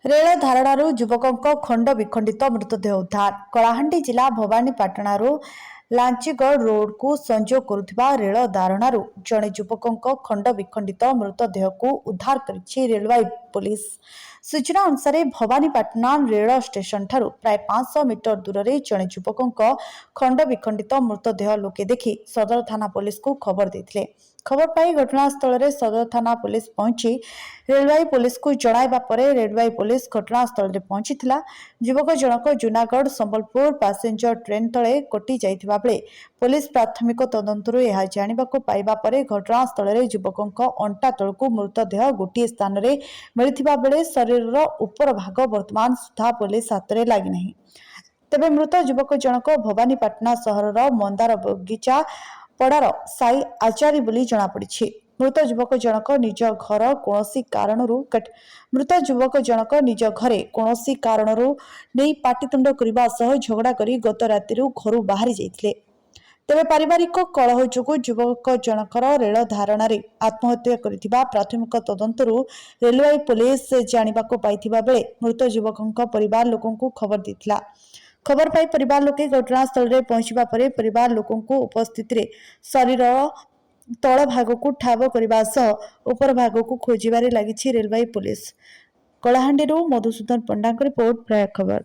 Rail धारणारू युवकों खंड विखंडित मृतदेह उद्धार। कलाहांडी जिला भवानीपाटणारू लांचीगढ़ रोड को संजोग करुथिबा रेल धारणारू जड़े युवकों खंड विखंडित मृतदेह को उद्धार करिछि रेलवे पुलिस। सूचना अनुसार भवानीपाटना रेल स्टेशन ठारू प्राय 500 मीटर दूर रे जड़े युवकों खंड विखंडित मृतदेह लोके देखि सदर थाना पुलिस को खबर देथिले। खबर पाई घटनास्थल में सदर थाना पुलिस पहुंची रेलवे पुलिस को जणाइबा परे रेलवे पुलिस घटनास्थल में पहुंची युवक जनक जूनागढ़ संबलपुर पैसेंजर ट्रेन तले कटि जाइथिबा बेले पुलिस प्राथमिक तदंतरु यह जानिबाको पाइबा परे घटनास्थल में युवकों अंटा तलकू मृतदेह गोटे स्थान में मिलिथिबा बेले शरीर उपर भाग वर्तमान सुधा पुलिस हाथ में लागि नहीं। तेबे मृत युवक जनक भवानीपाटना सहर मंदार बगीचा पड़ार साई आचारी बोली जनापड़ी। मृत युवक जनक निज घर कौनसी कारणरू निज घरे कौनसी कारणरू नहीं पाटितुंड करने सह झगड़ा करी गत राति घर बाहरी जाइथिले। तेबे पारिवारिक कलह जोगु युवक जनकर रेल धारणा आत्महत्या करिथिबा प्राथमिक तदंतरु रेलवे पुलिस जानिबाको पाइथिबा बेले मृत युवकों परिवार लोकों को खबर देथिला। खबर पाई परिवार लोके घटनास्थल में पहुंचवा पर परिवार लोकों को उपस्थित शरीर तल भाग को ठाब करने सह उपर भाग को खोजबारे लगी रेलवे पुलिस। कलाहांडी मधुसूदन पंडा रिपोर्ट, प्रयाग खबर।